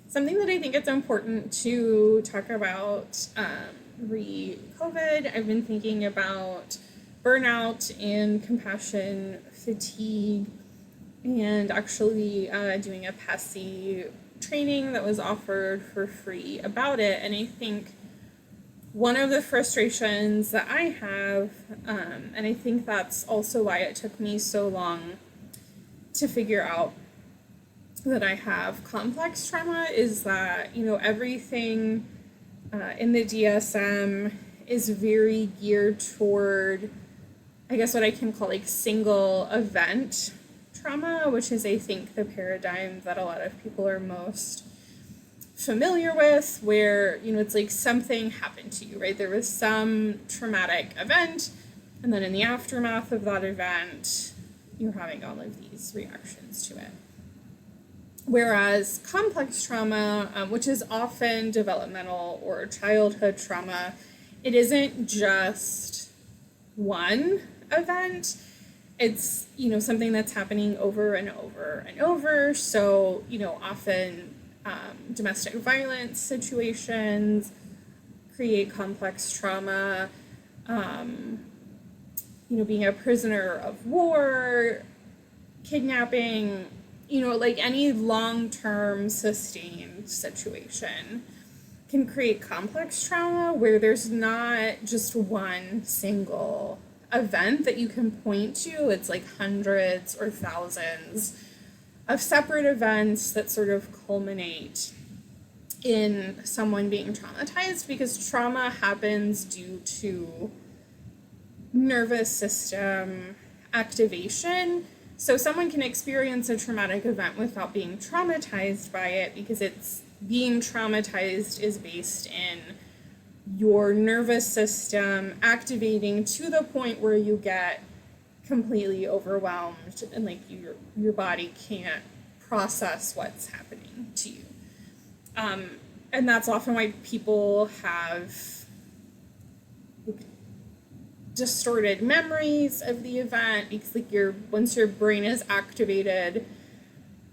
something that I think it's important to talk about re-COVID. I've been thinking about burnout and compassion fatigue, and actually doing a PESI training that was offered for free about it. And I think one of the frustrations that I have, and I think that's also why it took me so long to figure out that I have complex trauma, is that, everything in the DSM is very geared toward, I guess, what I can call like single event trauma, which is, I think, the paradigm that a lot of people are most familiar with, where, it's like something happened to you, right? There was some traumatic event, and then in the aftermath of that event, you're having all of these reactions to it. Whereas complex trauma, which is often developmental or childhood trauma, it isn't just one event. It's, something that's happening over and over and over. So, often domestic violence situations create complex trauma. Being a prisoner of war, kidnapping, like any long-term sustained situation can create complex trauma where there's not just one single event that you can point to. It's like hundreds or thousands of separate events that sort of culminate in someone being traumatized, because trauma happens due to nervous system activation. So someone can experience a traumatic event without being traumatized by it, because it's being traumatized is based in your nervous system activating to the point where you get completely overwhelmed and like your body can't process what's happening to you. And that's often why people have distorted memories of the event, because like once your brain is activated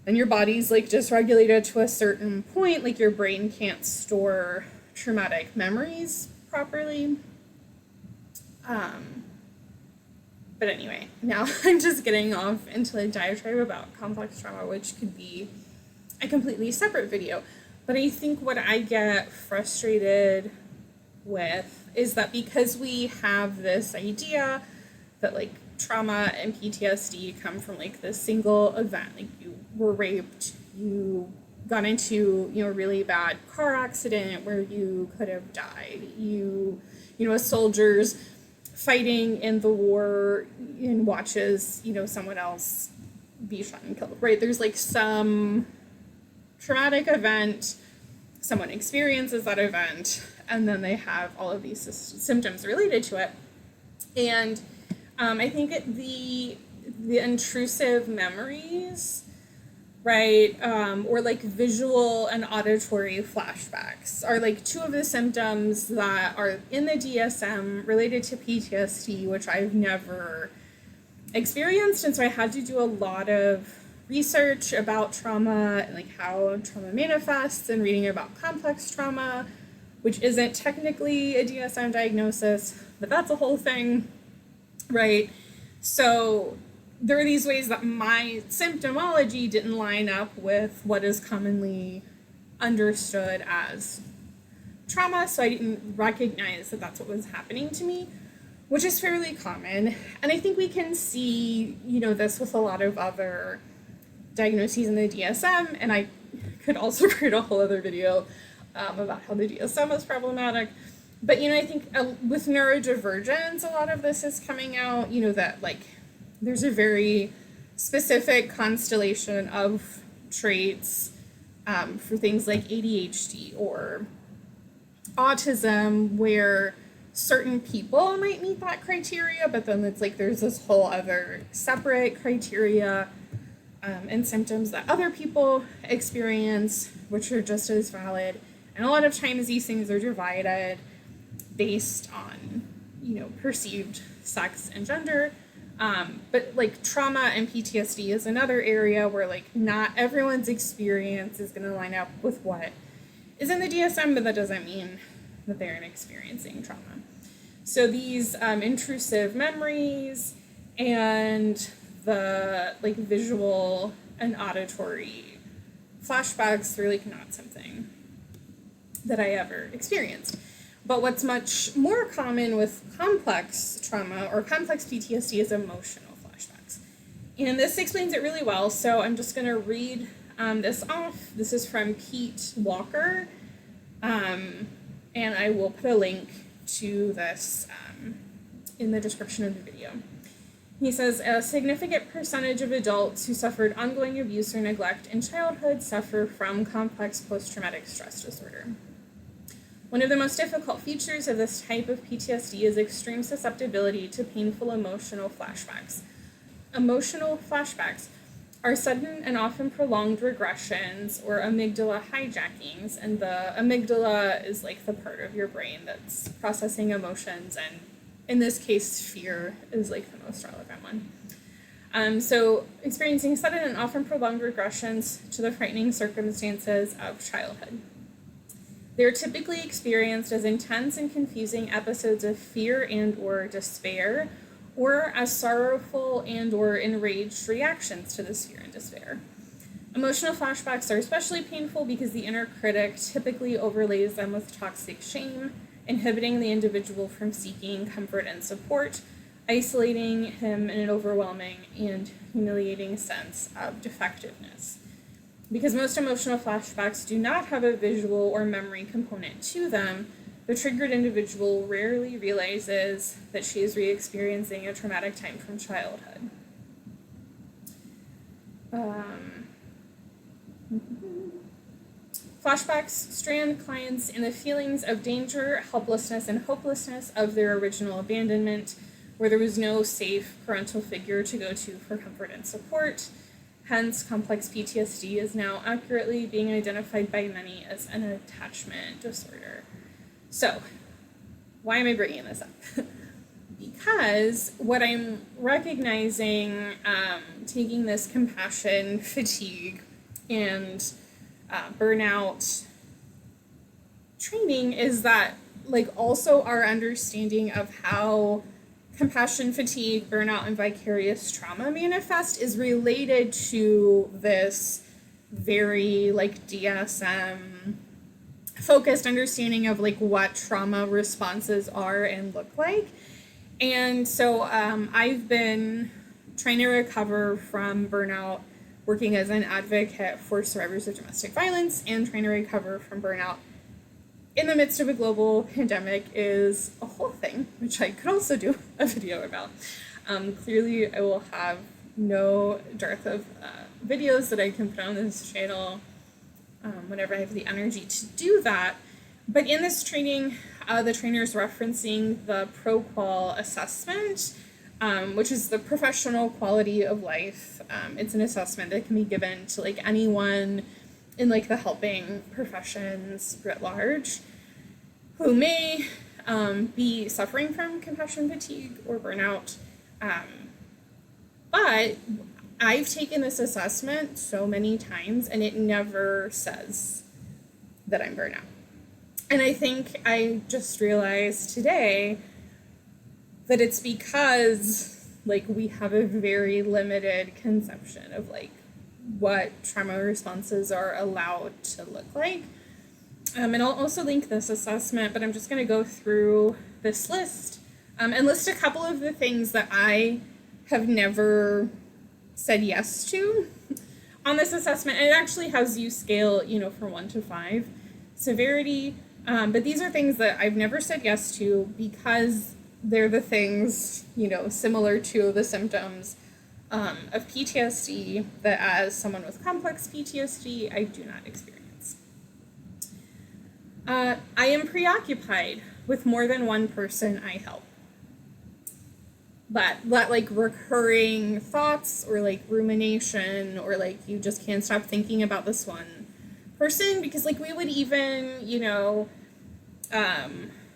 and your body's like dysregulated to a certain point, like your brain can't store traumatic memories properly. But anyway, now I'm just getting off into a diatribe about complex trauma, which could be a completely separate video. But I think what I get frustrated with is that because we have this idea that like trauma and PTSD come from like this single event, like you were raped, you got into, a really bad car accident where you could have died, a soldier's fighting in the war and watches, someone else be shot and killed, right? There's like some traumatic event, someone experiences that event, and then they have all of these symptoms related to it. And I think the intrusive memories, right, or like visual and auditory flashbacks are like two of the symptoms that are in the DSM related to PTSD, which I've never experienced. And so I had to do a lot of research about trauma and like how trauma manifests, and reading about complex trauma, which isn't technically a DSM diagnosis, but that's a whole thing, right? So there are these ways that my symptomology didn't line up with what is commonly understood as trauma, so I didn't recognize that that's what was happening to me, which is fairly common. And I think we can see, this with a lot of other diagnoses in the DSM, and I could also create a whole other video about how the DSM is problematic. But, I think with neurodivergence, a lot of this is coming out, that like there's a very specific constellation of traits for things like ADHD or autism, where certain people might meet that criteria, but then it's like there's this whole other separate criteria and symptoms that other people experience, which are just as valid. And a lot of times these things are divided based on, perceived sex and gender. But like trauma and PTSD is another area where like not everyone's experience is going to line up with what is in the DSM, but that doesn't mean that they're experiencing trauma. So these intrusive memories and the like visual and auditory flashbacks are like not something that I ever experienced. But what's much more common with complex trauma or complex PTSD is emotional flashbacks. And this explains it really well, so I'm just going to read this off. This is from Pete Walker, and I will put a link to this in the description of the video. He says, a significant percentage of adults who suffered ongoing abuse or neglect in childhood suffer from complex post-traumatic stress disorder. One of the most difficult features of this type of PTSD is extreme susceptibility to painful emotional flashbacks. Emotional flashbacks are sudden and often prolonged regressions or amygdala hijackings, and the amygdala is like the part of your brain that's processing emotions, and in this case, fear is like the most relevant one. So experiencing sudden and often prolonged regressions to the frightening circumstances of childhood. They're typically experienced as intense and confusing episodes of fear and or despair, or as sorrowful and or enraged reactions to this fear and despair. Emotional flashbacks are especially painful because the inner critic typically overlays them with toxic shame, inhibiting the individual from seeking comfort and support, isolating him in an overwhelming and humiliating sense of defectiveness. Because most emotional flashbacks do not have a visual or memory component to them, the triggered individual rarely realizes that she is re-experiencing a traumatic time from childhood. Flashbacks strand clients in the feelings of danger, helplessness, and hopelessness of their original abandonment, where there was no safe parental figure to go to for comfort and support. Hence, complex PTSD is now accurately being identified by many as an attachment disorder. So, why am I bringing this up? Because what I'm recognizing, taking this compassion, fatigue, and burnout training is that, like, also our understanding of how compassion, fatigue, burnout, and vicarious trauma manifest is related to this very, like, DSM focused understanding of, like, what trauma responses are and look like. And so I've been trying to recover from burnout, working as an advocate for survivors of domestic violence, and trying to recover from burnout in the midst of a global pandemic is a whole thing, which I could also do a video about. Clearly, I will have no dearth of videos that I can put on this channel whenever I have the energy to do that. But in this training, the trainer is referencing the ProQOL assessment, which is the professional quality of life. It's an assessment that can be given to, like, anyone in, like, the helping professions writ large who may be suffering from compassion fatigue or burnout. But I've taken this assessment so many times and it never says that I'm burnout. And I think I just realized today that it's because, like, we have a very limited conception of, like, what trauma responses are allowed to look like. And I'll also link this assessment, but I'm just going to go through this list and list a couple of the things that I have never said yes to on this assessment. And it actually has you scale, from 1 to 5 severity. But these are things that I've never said yes to because they're the things, similar to the symptoms of PTSD that as someone with complex PTSD, I do not experience. I am preoccupied with more than one person I help. But that, like, recurring thoughts or, like, rumination or, like, you just can't stop thinking about this one person because, like, we would even,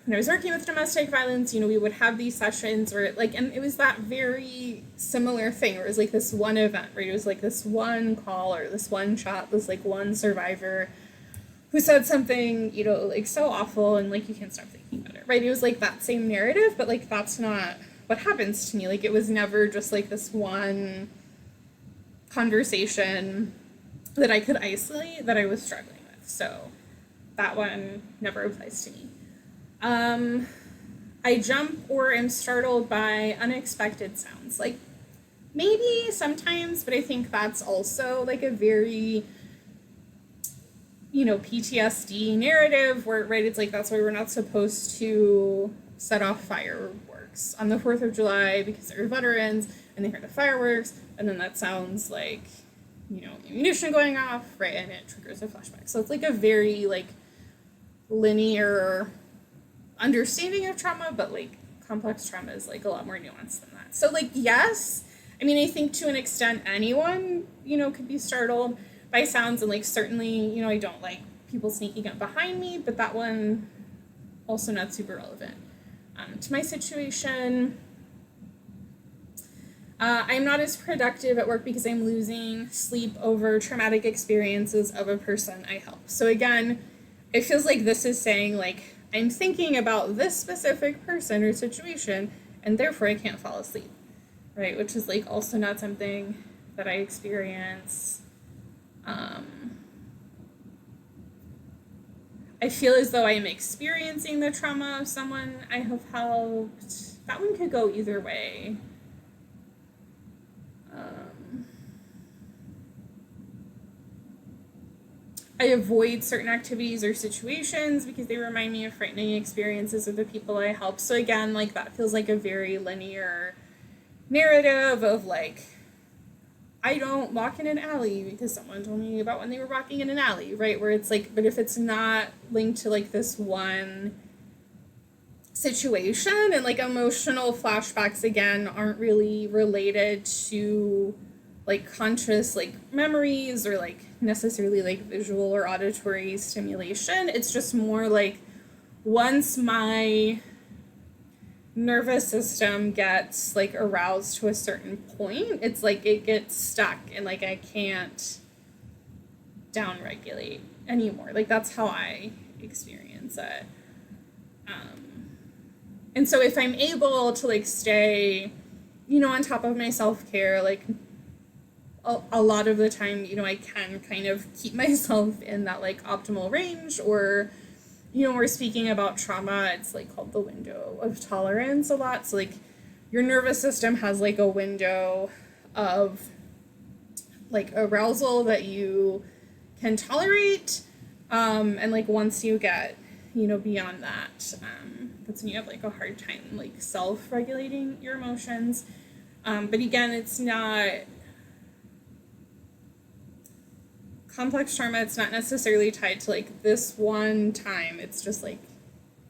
when I was working with domestic violence, we would have these sessions where and it was that very similar thing where it was like this one event, right? It was like this one call or this one chat, this like one survivor who said something, like so awful, and like you can't stop thinking about it, right? It was like that same narrative, but like that's not what happens to me. Like it was never just like this one conversation that I could isolate that I was struggling with. So that one never applies to me. I jump or am startled by unexpected sounds. Like maybe sometimes, but I think that's also like a very PTSD narrative where, right, it's like that's why we're not supposed to set off fireworks on the 4th of July because they're veterans and they hear the fireworks, and then that sounds like, ammunition going off, right, and it triggers a flashback. So it's like a very, like, linear understanding of trauma, but, like, complex trauma is, like, a lot more nuanced than that. So, like, yes, I mean, I think to an extent anyone, could be startled by sounds, and like certainly, I don't like people sneaking up behind me, but that one also not super relevant to my situation. I'm not as productive at work because I'm losing sleep over traumatic experiences of a person I help. So again, it feels like this is saying like I'm thinking about this specific person or situation and therefore I can't fall asleep, right? Which is like also not something that I experience. I feel as though I am experiencing the trauma of someone I have helped. That one could go either way. I avoid certain activities or situations because they remind me of frightening experiences of the people I help. So again, like that feels like a very linear narrative of like, I don't walk in an alley because someone told me about when they were walking in an alley, right? Where it's like, but if it's not linked to like this one situation and like emotional flashbacks again aren't really related to like conscious like memories or like necessarily like visual or auditory stimulation, it's just more like once my nervous system gets like aroused to a certain point, it's like it gets stuck and like I can't downregulate anymore. Like that's how I experience it. And so if I'm able to like stay, on top of my self-care, like a lot of the time, I can kind of keep myself in that like optimal range, or we're speaking about trauma, it's like called the window of tolerance a lot. So like your nervous system has like a window of like arousal that you can tolerate. And like once you get, beyond that, that's when you have like a hard time like self-regulating your emotions. But again, it's not complex trauma, it's not necessarily tied to like this one time. It's just like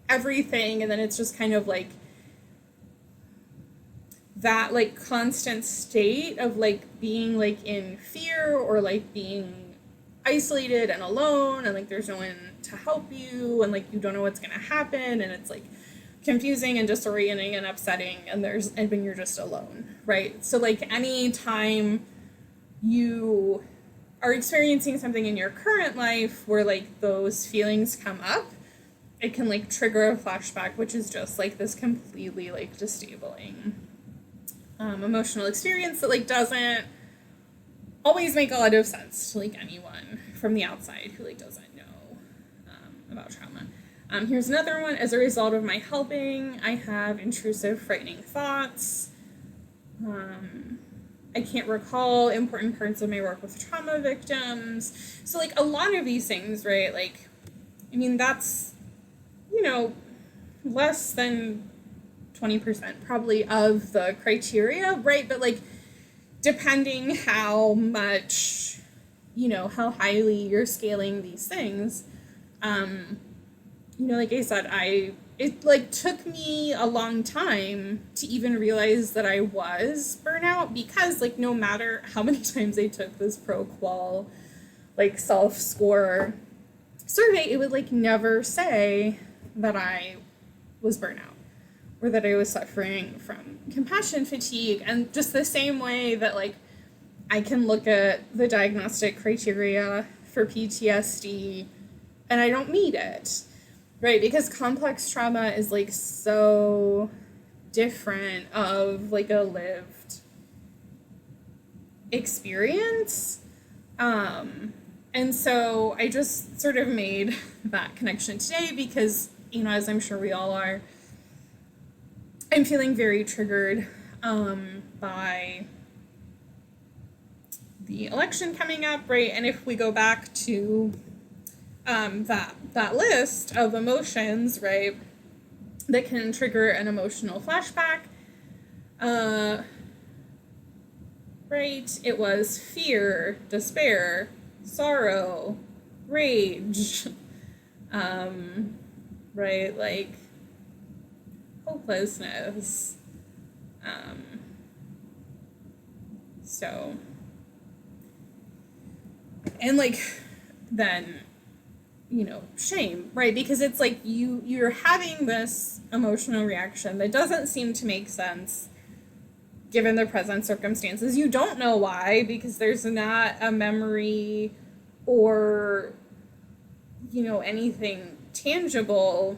everything, and then it's just kind of like that like constant state of like being like in fear or like being isolated and alone, and like there's no one to help you, and like you don't know what's gonna happen, and it's like confusing and disorienting and upsetting, and when you're just alone, right? So like any time you are experiencing something in your current life where like those feelings come up, it can like trigger a flashback, which is just like this completely like disabling emotional experience that like doesn't always make a lot of sense to like anyone from the outside who like doesn't know about trauma. Here's another one. As a result of my helping, I have intrusive, frightening thoughts. I can't recall important parts of my work with trauma victims. So like a lot of these things, right? Like, I mean, that's, less than 20% probably of the criteria, right? But like, depending how much, how highly you're scaling these things, like I said, it like took me a long time to even realize that I was burnout, because like no matter how many times I took this ProQOL like self-score survey, it would like never say that I was burnout, or that I was suffering from compassion fatigue. And just the same way that, like, I can look at the diagnostic criteria for PTSD and I don't meet it, right? Because complex trauma is, like, so different of, like, a lived experience. And so I just sort of made that connection today because, you know, as I'm sure we all are, I'm feeling very triggered by the election coming up, right? And if we go back to that list of emotions, right, that can trigger an emotional flashback, right, it was fear, despair, sorrow, rage, right, like hopelessness, so, and like, then, you know, shame, right, because it's like you're having this emotional reaction that doesn't seem to make sense given the present circumstances. You don't know why, because there's not a memory or, you know, anything tangible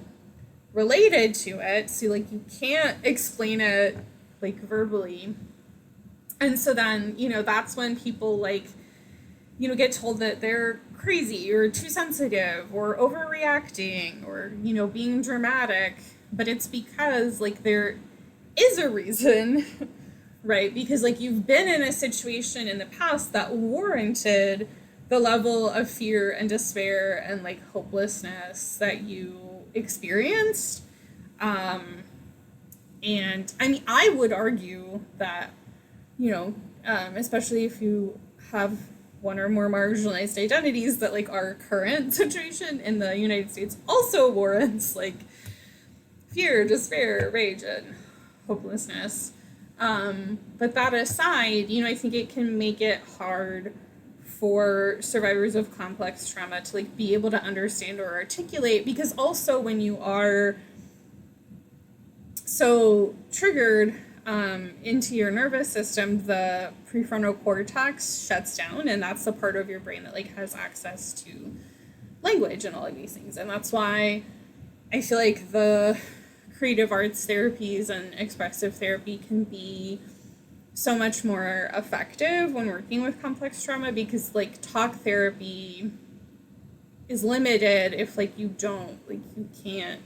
related to it. So, like, you can't explain it, like, verbally. And so then, you know, that's when people, like, you know, get told that they're crazy or too sensitive or overreacting or, you know, being dramatic. But it's because, like, there is a reason, right? Because, like, you've been in a situation in the past that warranted the level of fear and despair and, like, hopelessness that you experienced. And I mean, I would argue that, you know, especially if you have one or more marginalized identities, that, like, our current situation in the United States also warrants, like, fear, despair, rage, and hopelessness. But that aside, you know, I think it can make it hard for survivors of complex trauma to, like, be able to understand or articulate, because also when you are so triggered into your nervous system, the prefrontal cortex shuts down, and that's the part of your brain that, like, has access to language and all of these things. And that's why I feel like the creative arts therapies and expressive therapy can be so much more effective when working with complex trauma, because, like, talk therapy is limited if, like, you don't, like, you can't,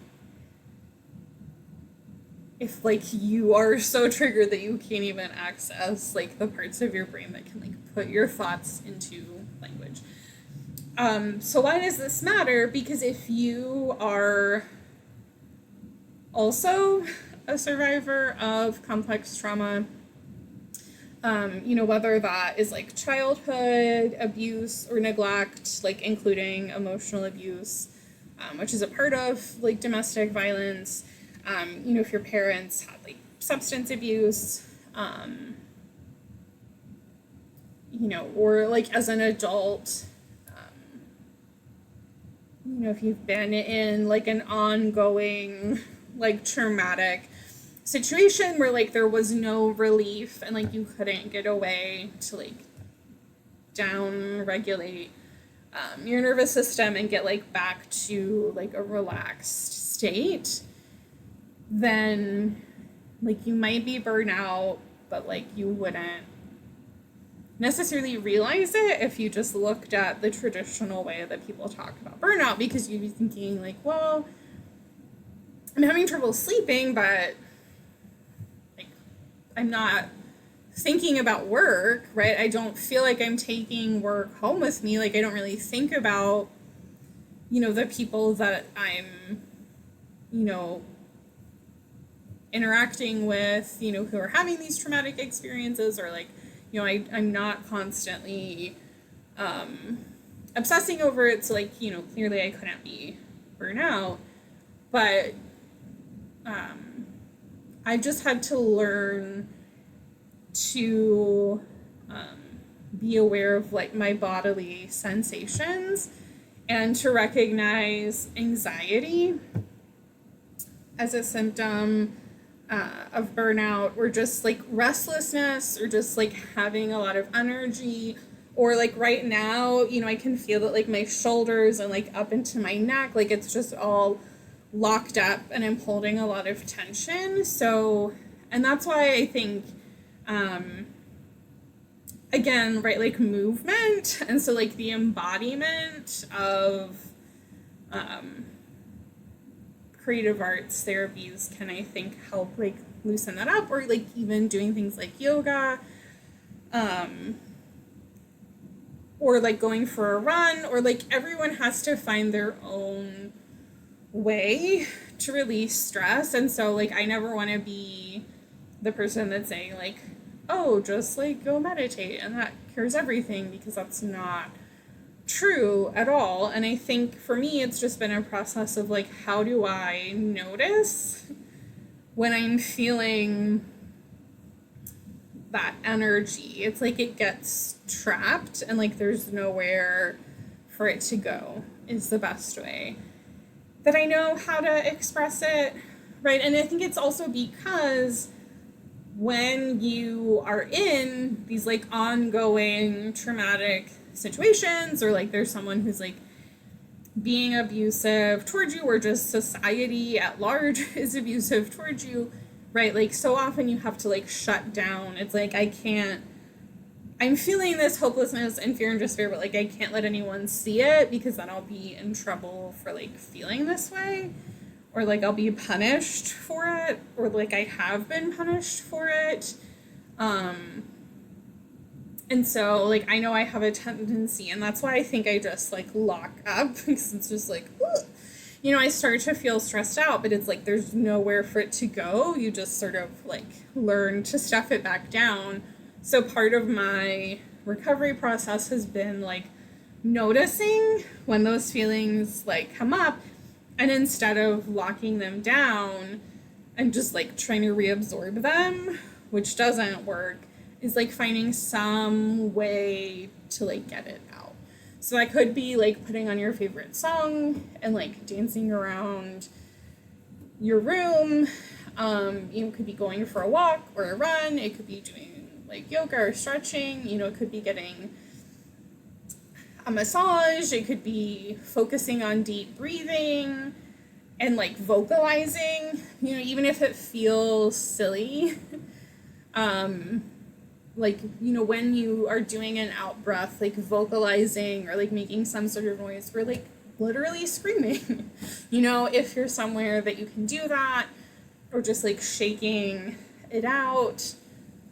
if, like, you are so triggered that you can't even access, like, the parts of your brain that can, like, put your thoughts into language. So why does this matter? Because if you are also a survivor of complex trauma, you know, whether that is, like, childhood abuse or neglect, like, including emotional abuse, which is a part of, like, domestic violence, you know, if your parents had, like, substance abuse, you know, or, like, as an adult, you know, if you've been in, like, an ongoing, like, traumatic situation where, like, there was no relief and, like, you couldn't get away to, like, down regulate your nervous system and get, like, back to, like, a relaxed state, then, like, you might be burnt out, but, like, you wouldn't necessarily realize it if you just looked at the traditional way that people talk about burnout, because you'd be thinking, like, well, I'm having trouble sleeping, but, like, I'm not thinking about work, right? I don't feel like I'm taking work home with me. Like, I don't really think about, you know, the people that I'm, you know, interacting with, you know, who are having these traumatic experiences, or, like, you know, I'm not constantly obsessing over it. So, like, you know, clearly I couldn't be burnt out, but I just had to learn to be aware of, like, my bodily sensations and to recognize anxiety as a symptom of burnout, or just like restlessness, or just like having a lot of energy, or like right now, I can feel that like my shoulders and like up into my neck, like it's just all locked up and I'm holding a lot of tension. So, and that's why I think, again, right, like movement, and so like the embodiment of creative arts therapies can, I think, help like loosen that up, or like even doing things like yoga, or like going for a run, or like everyone has to find their own way to release stress. And so like I never want to be the person that's saying like, oh, just like go meditate and that cures everything, because that's not true at all. And I think for me it's just been a process of like, how do I notice when I'm feeling that energy? It's like it gets trapped and like there's nowhere for it to go, is the best way that I know how to express it, right? And I think it's also because when you are in these like ongoing traumatic situations, or like there's someone who's like being abusive towards you, or just society at large is abusive towards you, right? Like so often you have to like shut down. It's like, I'm feeling this hopelessness and fear and despair, but like I can't let anyone see it, because then I'll be in trouble for like feeling this way, or like I'll be punished for it, or like I have been punished for it. And so like I know I have a tendency, and that's why I think I just like lock up, because it's just like, ugh. I start to feel stressed out, but it's like there's nowhere for it to go. You just sort of like learn to stuff it back down. So part of my recovery process has been like noticing when those feelings like come up, and instead of locking them down and just like trying to reabsorb them, which doesn't work, is like finding some way to like get it out. So that could be like putting on your favorite song and like dancing around your room. Could be going for a walk or a run. It could be doing like yoga or stretching. It could be getting a massage. It could be focusing on deep breathing and like vocalizing, even if it feels silly. When you are doing an out breath, like vocalizing or like making some sort of noise, or like literally screaming, if you're somewhere that you can do that, or just like shaking it out.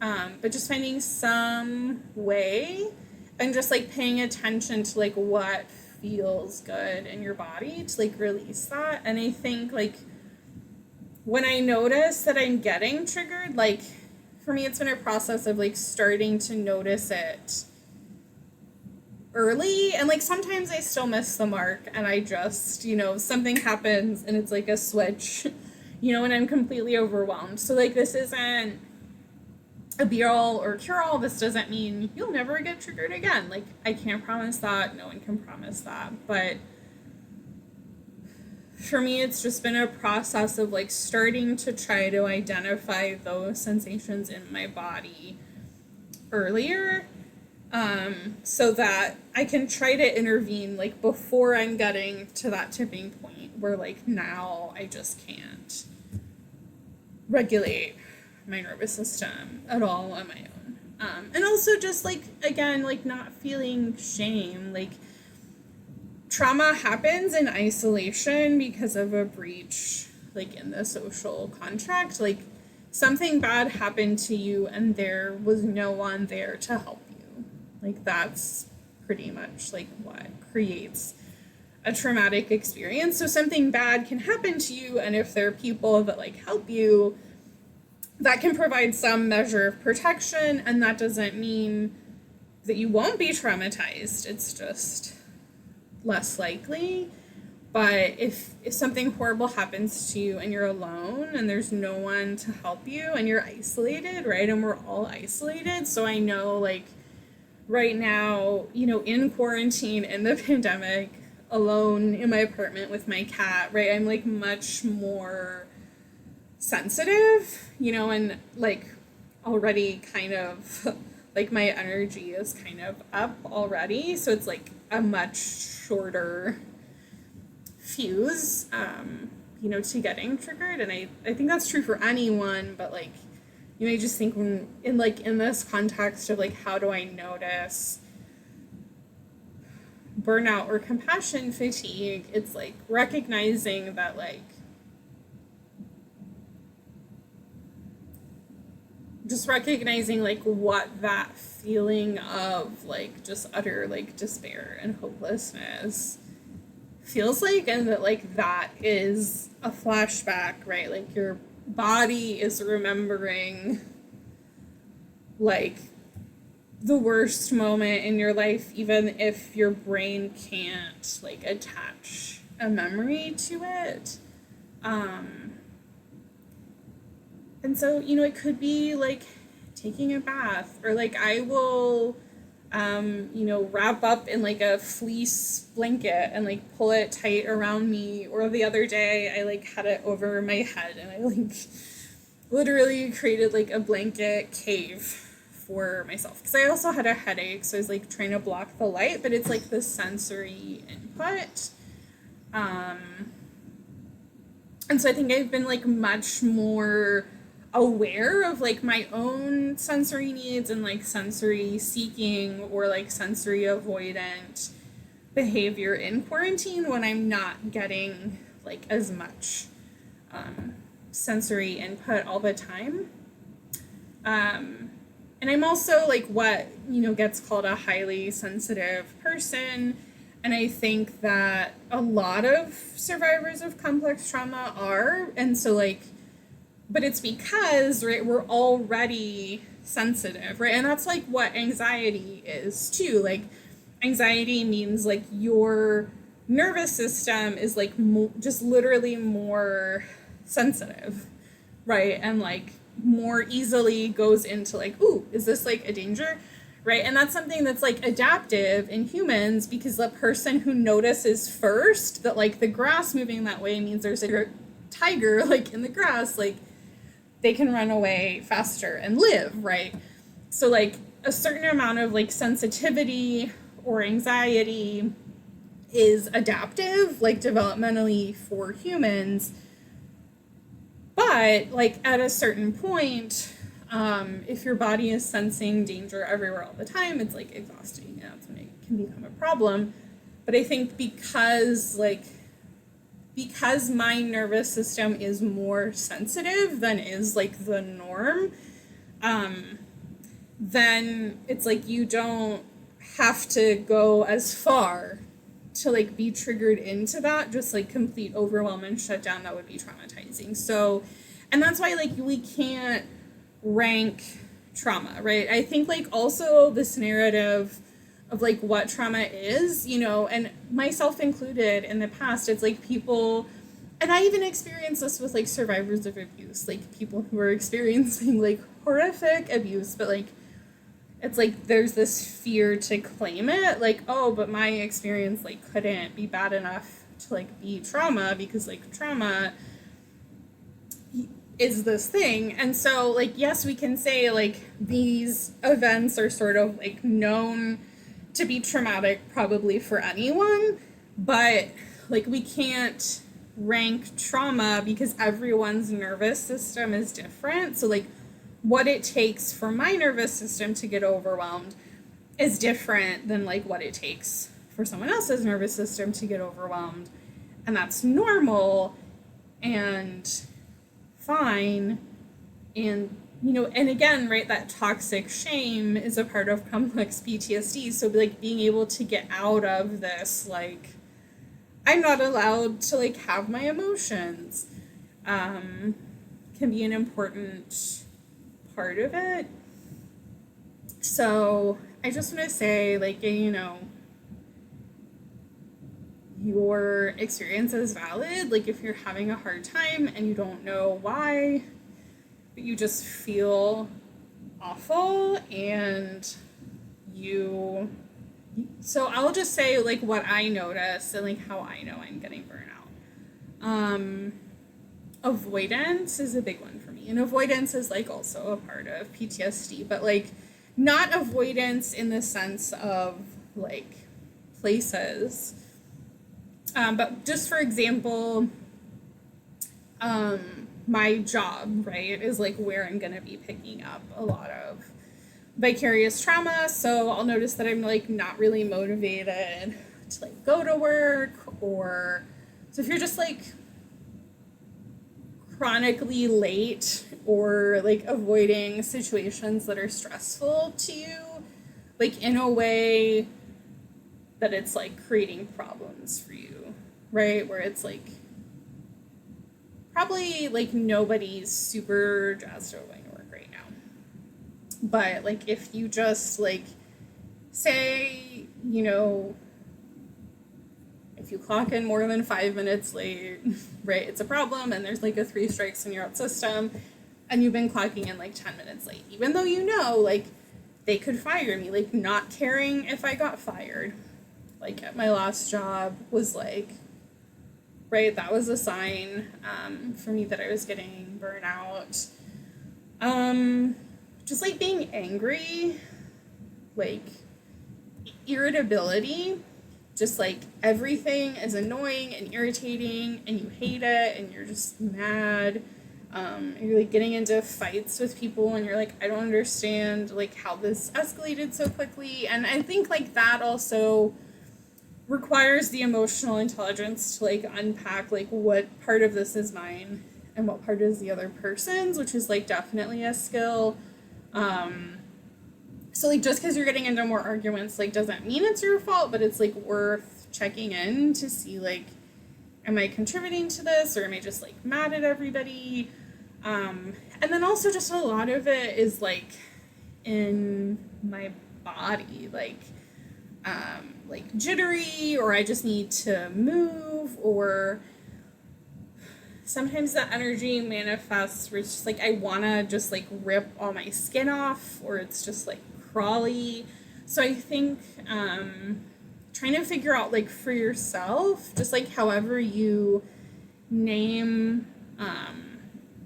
But just finding some way and just like paying attention to like what feels good in your body to like release that. And I think like when I notice that I'm getting triggered, like for me it's been a process of like starting to notice it early, and like sometimes I still miss the mark, and I just something happens and it's like a switch, and I'm completely overwhelmed. So like this isn't a be-all or cure-all. This doesn't mean you'll never get triggered again. Like, I can't promise that. No one can promise that. But for me, it's just been a process of, like, starting to try to identify those sensations in my body earlier, so that I can try to intervene, like, before I'm getting to that tipping point where, like, now I just can't regulate my nervous system at all on my own. And also just like, again, like not feeling shame. Like trauma happens in isolation because of a breach, like in the social contract. Like something bad happened to you and there was no one there to help you. Like that's pretty much like what creates a traumatic experience. So something bad can happen to you, and if there are people that like help you, that can provide some measure of protection, and that doesn't mean that you won't be traumatized. It's just less likely. But if something horrible happens to you and you're alone and there's no one to help you and you're isolated, right? And we're all isolated. So I know like right now, in quarantine, in the pandemic, alone in my apartment with my cat, right? I'm like much more sensitive, and like already kind of like my energy is kind of up already. So it's like a much shorter fuse, to getting triggered. And I think that's true for anyone, but like, I just think when in this context of like, how do I notice burnout or compassion fatigue, it's like recognizing that like just recognizing like what that feeling of like just utter like despair and hopelessness feels like, and that like that is a flashback, right? Like your body is remembering like the worst moment in your life, even if your brain can't like attach a memory to it. And so, it could be like taking a bath, or like I will, wrap up in like a fleece blanket and like pull it tight around me. Or the other day, I like had it over my head and I like literally created like a blanket cave for myself. Because I also had a headache, so I was like trying to block the light, but it's like the sensory input. And so I think I've been like much more aware of like my own sensory needs and like sensory seeking or like sensory avoidant behavior in quarantine when I'm not getting like as much sensory input all the time. And I'm also like what gets called a highly sensitive person. And I think that a lot of survivors of complex trauma are. And so like, but it's because, right, we're already sensitive, right? And that's like what anxiety is too. Like anxiety means like your nervous system is like just literally more sensitive, right? And like more easily goes into like, ooh, is this like a danger? Right? And that's something that's like adaptive in humans, because the person who notices first that like the grass moving that way means there's a tiger like in the grass, like they can run away faster and live, right? So like a certain amount of like sensitivity or anxiety is adaptive, like developmentally for humans. But like at a certain point, if your body is sensing danger everywhere all the time, it's like exhausting, and that's when it can become a problem. But I think because my nervous system is more sensitive than is like the norm, then it's like you don't have to go as far to like be triggered into that, just like complete overwhelm and shutdown that would be traumatizing. So, and that's why like we can't rank trauma, right? I think like also this narrative of like what trauma is, and myself included in the past, it's like people, and I even experienced this with like survivors of abuse, like people who are experiencing like horrific abuse, but like it's like there's this fear to claim it, like, oh, but my experience like couldn't be bad enough to like be trauma, because like trauma is this thing. And so like, yes, we can say like these events are sort of like known to be traumatic probably for anyone, but like we can't rank trauma because everyone's nervous system is different. So like what it takes for my nervous system to get overwhelmed is different than like what it takes for someone else's nervous system to get overwhelmed. And that's normal and fine. And and again, right, that toxic shame is a part of complex PTSD. So like being able to get out of this, like, I'm not allowed to like have my emotions, can be an important part of it. So I just want to say, like, your experience is valid. Like if you're having a hard time and you don't know why, but you just feel awful, and so I'll just say like what I notice and like how I know I'm getting burnout. avoidance is a big one for me. And avoidance is like also a part of PTSD, but like not avoidance in the sense of like places. But just for example, my job, right, is like where I'm going to be picking up a lot of vicarious trauma. So I'll notice that I'm like not really motivated to like go to work, or so if you're just like chronically late or like avoiding situations that are stressful to you, like in a way that it's like creating problems for you, right? Where it's like probably like nobody's super jazzed about going to work right now. But like if you just like say, you know, if you clock in more than 5 minutes late, right, it's a problem, and there's like a 3 strikes and you're out system, and you've been clocking in like 10 minutes late, even though you know like they could fire me, like not caring if I got fired, like at my last job was like, right, that was a sign for me that I was getting burnout. Just like being angry, like irritability, just like everything is annoying and irritating and you hate it and you're just mad. You're like getting into fights with people and you're like, I don't understand like how this escalated so quickly. And I think like that also requires the emotional intelligence to like unpack like what part of this is mine and what part is the other person's, which is like definitely a skill. So like just because you're getting into more arguments like doesn't mean it's your fault, but it's like worth checking in to see like, am I contributing to this, or am I just like mad at everybody? And then also just a lot of it is like in my body, like jittery, or I just need to move, or sometimes that energy manifests where it's just like I want to just like rip all my skin off, or it's just like crawly. So I think trying to figure out like for yourself, just like however you name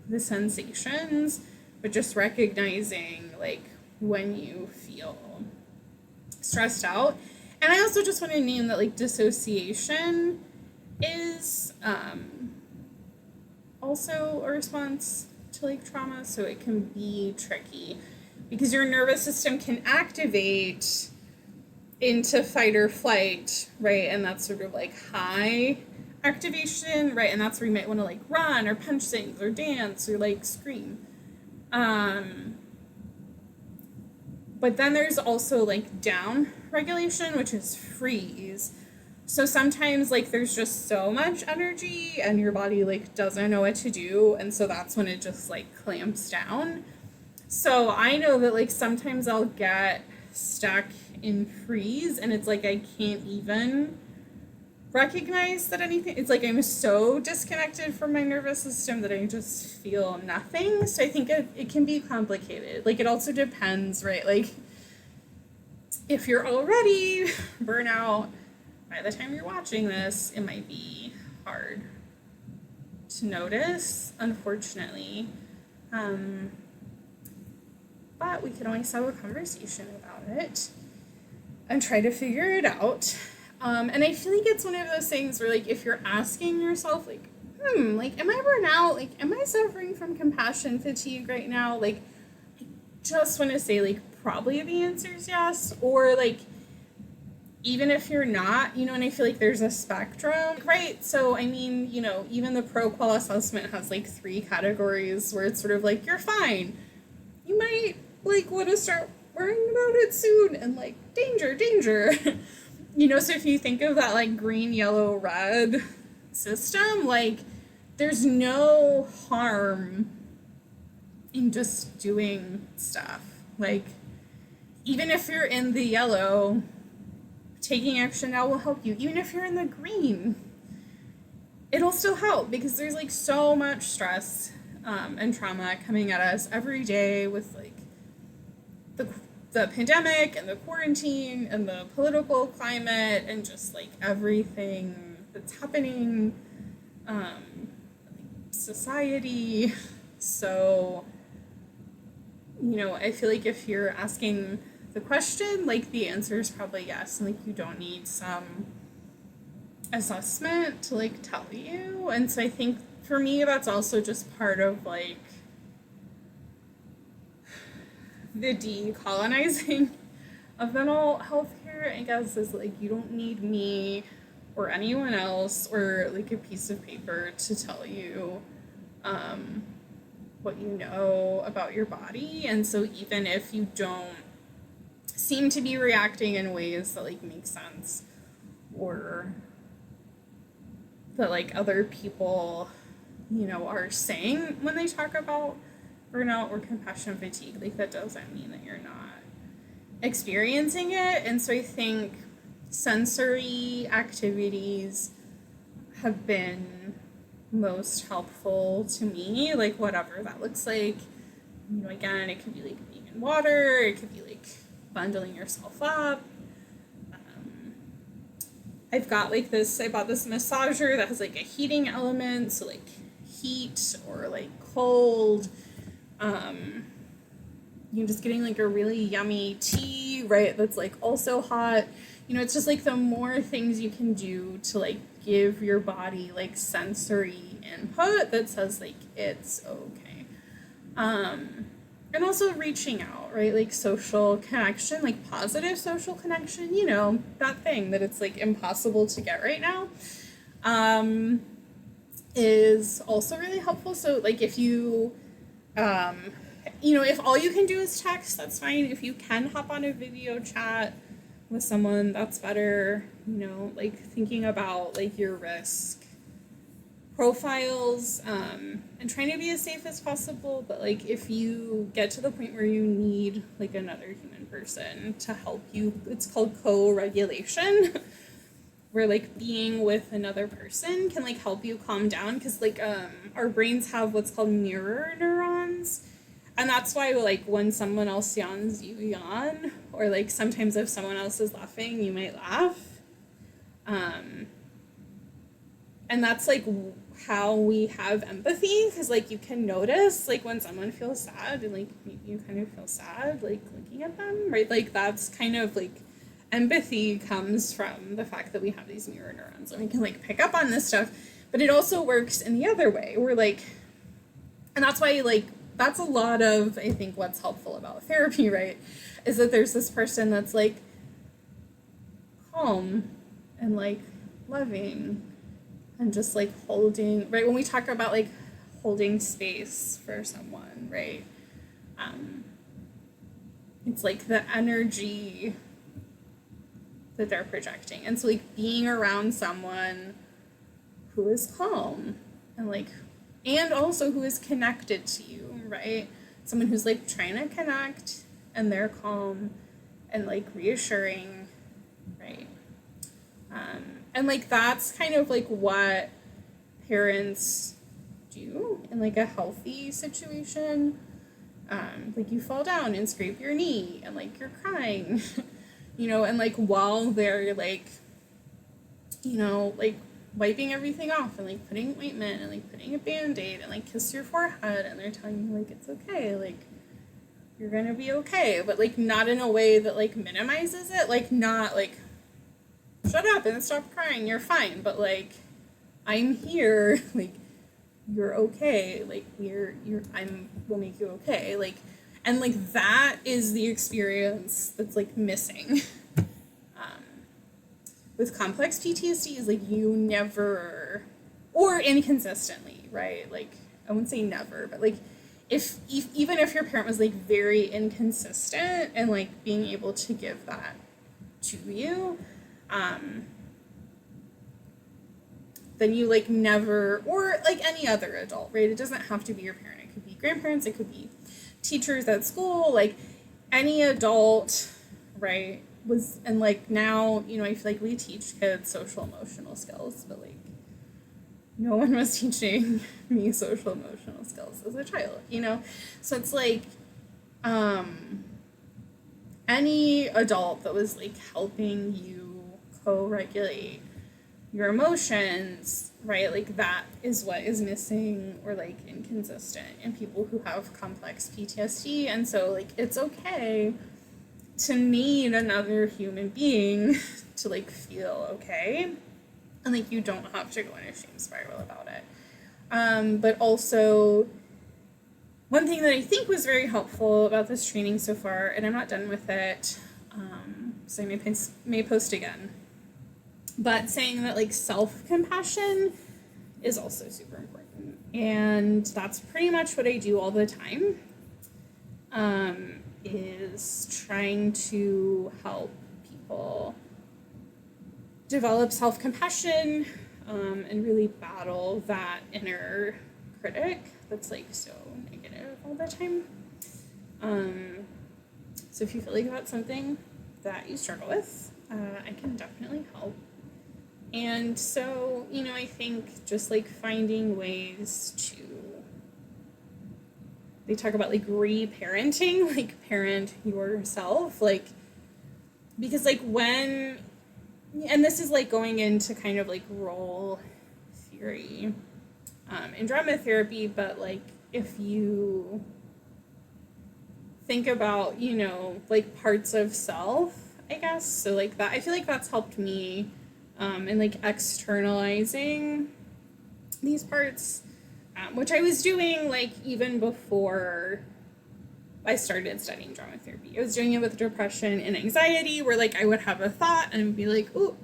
the sensations, but just recognizing like when you feel stressed out. And I also just want to name that like dissociation is also a response to like trauma, so it can be tricky because your nervous system can activate into fight or flight, right? And that's sort of like high activation, right? And that's where you might want to like run or punch things or dance or like scream. But then there's also like down regulation, which is freeze. So sometimes like there's just so much energy and your body like doesn't know what to do, and so that's when it just like clamps down. So I know that like sometimes I'll get stuck in freeze and it's like I can't even recognize that anything, it's like I'm so disconnected from my nervous system that I just feel nothing. So I think it can be complicated. Like it also depends, right? Like if you're already burnout, by the time you're watching this, it might be hard to notice, unfortunately. But we can always have a conversation about it and try to figure it out. And I feel like it's one of those things where, like, if you're asking yourself, like, like, am I burnout? Like, am I suffering from compassion fatigue right now? Like, I just want to say, like, probably the answer is yes. Or, like, even if you're not, you know, and I feel like there's a spectrum, right? So, I mean, you know, even the ProQOL assessment has, like, 3 categories where it's sort of like, you're fine. You might, like, want to start worrying about it soon, and, like, danger, danger. You know, so if you think of that, like, green, yellow, red system, like, there's no harm in just doing stuff. Like, even if you're in the yellow, taking action now will help you. Even if you're in the green, it'll still help, because there's, like, so much stress and trauma coming at us every day with, like, the pandemic and the quarantine and the political climate and just like everything that's happening, society. So, I feel like if you're asking the question, like the answer is probably yes, and like you don't need some assessment to like tell you. And so I think for me that's also just part of like the decolonizing of mental health care, I guess, is like you don't need me or anyone else or like a piece of paper to tell you what you know about your body. And so even if you don't seem to be reacting in ways that like make sense or that like other people are saying when they talk about burnout or compassion fatigue, like that doesn't mean that you're not experiencing it. And so I think sensory activities have been most helpful to me, like whatever that looks like. Again, it could be like being in water, it could be like bundling yourself up. I bought this massager that has like a heating element, so like heat or like cold. Just getting like a really yummy tea, right? That's like also hot. It's just like the more things you can do to like give your body like sensory input that says like it's okay. And also reaching out, right? Like social connection, like positive social connection, that thing that it's like impossible to get right now, is also really helpful. So like if you, if all you can do is text, that's fine. If you can hop on a video chat with someone, that's better. Like thinking about like your risk profiles, and trying to be as safe as possible. But like if you get to the point where you need like another human person to help you, it's called co-regulation, where like being with another person can like help you calm down, because like our brains have what's called mirror neurons. And that's why, like, when someone else yawns, you yawn. Or, like, sometimes if someone else is laughing, you might laugh. And that's, like, how we have empathy. Because, like, you can notice, like, when someone feels sad, and, like, maybe you kind of feel sad, like, looking at them, right? Like, that's kind of, like, empathy comes from the fact that we have these mirror neurons. And we can, like, pick up on this stuff. But it also works in the other way. We're, like... And that's why, like... That's a lot of, I think, what's helpful about therapy, right? Is that there's this person that's, like, calm and, like, loving and just, like, holding, right? When we talk about, like, holding space for someone, right? It's, like, the energy that they're projecting. And so, like, being around someone who is calm and, like, and also who is connected to you, right? Someone who's like trying to connect and they're calm and like reassuring, right? And like that's kind of like what parents do in like a healthy situation. Like you fall down and scrape your knee and like you're crying, and like while they're like, like wiping everything off and like putting ointment and like putting a band-aid and like kiss your forehead, and they're telling you like it's okay, like you're gonna be okay, but like not in a way that like minimizes it, like not like shut up and stop crying, you're fine, but like I'm here, like you're okay, like we'll make you okay, like, and like that is the experience that's like missing. With complex PTSD is like you never, or inconsistently, right? Like I wouldn't say never, but like if even if your parent was like very inconsistent and like being able to give that to you, then you like never, or like any other adult, right? It doesn't have to be your parent. It could be grandparents, it could be teachers at school, like any adult, right? Was, and like now, I feel like we teach kids social emotional skills, but like no one was teaching me social emotional skills as a child, so it's like any adult that was like helping you co-regulate your emotions, right? Like that is what is missing or like inconsistent in people who have complex PTSD. And so like it's okay to need another human being to like feel okay. And like you don't have to go in a shame spiral about it. But also one thing that I think was very helpful about this training so far, and I'm not done with it, so I may post again, but saying that like self-compassion is also super important. And that's pretty much what I do all the time, is trying to help people develop self-compassion, and really battle that inner critic that's like so negative all the time. So if you feel like that's something that you struggle with, I can definitely help. And so, you know, I think just like finding ways to, they talk about like reparenting, like parent yourself, like, because like when, and this is like going into kind of like role theory, in drama therapy, but like if you think about, you know, like parts of self, I guess, so like that, I feel like that's helped me, in like externalizing these parts, which I was doing like even before I started studying drama therapy. I was doing it with depression and anxiety, where like I would have a thought and be like, ooh,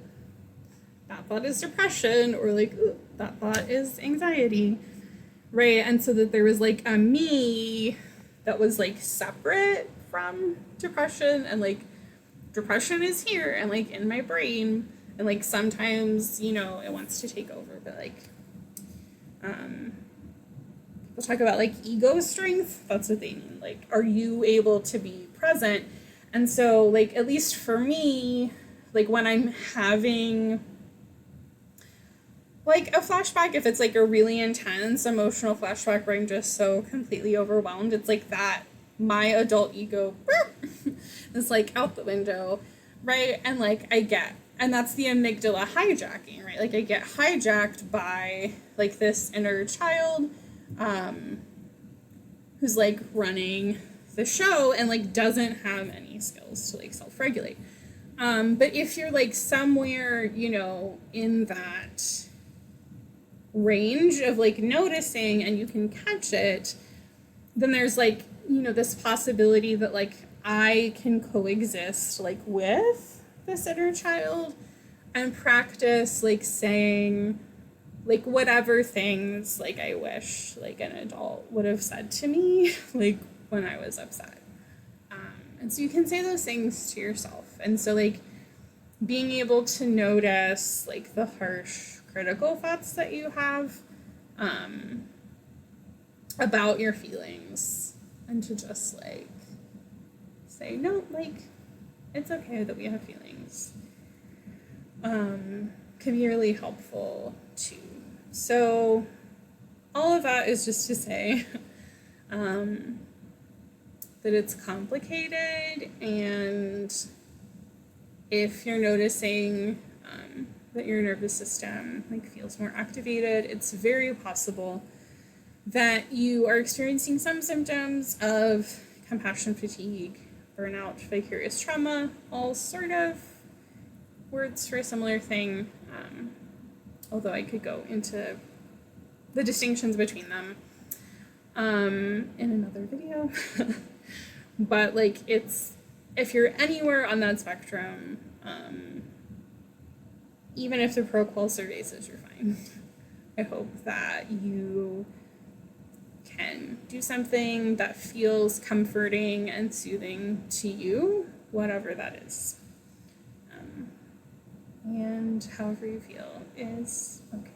that thought is depression, or like, ooh, that thought is anxiety, right? And so that there was like a me that was like separate from depression, and like depression is here and like in my brain, and like sometimes, you know, it wants to take over, but like we'll talk about like ego strength. That's what they mean. Like, are you able to be present? And so like, at least for me, like when I'm having like a flashback, if it's like a really intense emotional flashback where I'm just so completely overwhelmed, it's like that my adult ego is like out the window, right? And like and that's the amygdala hijacking, right? Like I get hijacked by like this inner child, who's like running the show and like doesn't have any skills to like self-regulate. But if you're like somewhere, you know, in that range of like noticing and you can catch it, then there's like, you know, this possibility that like I can coexist like with this inner child and practice like saying like whatever things like I wish like an adult would have said to me like when I was upset. And so you can say those things to yourself. And so like being able to notice like the harsh critical thoughts that you have, about your feelings, and to just like say, no, like it's okay that we have feelings, can be really helpful too. So all of that is just to say that it's complicated, and if you're noticing that your nervous system like feels more activated, it's very possible that you are experiencing some symptoms of compassion fatigue, burnout, vicarious trauma, all sort of words for a similar thing, although I could go into the distinctions between them in another video. But like it's, if you're anywhere on that spectrum, even if the ProQOL survey says you're fine, I hope that you can do something that feels comforting and soothing to you, whatever that is. And however you feel is okay.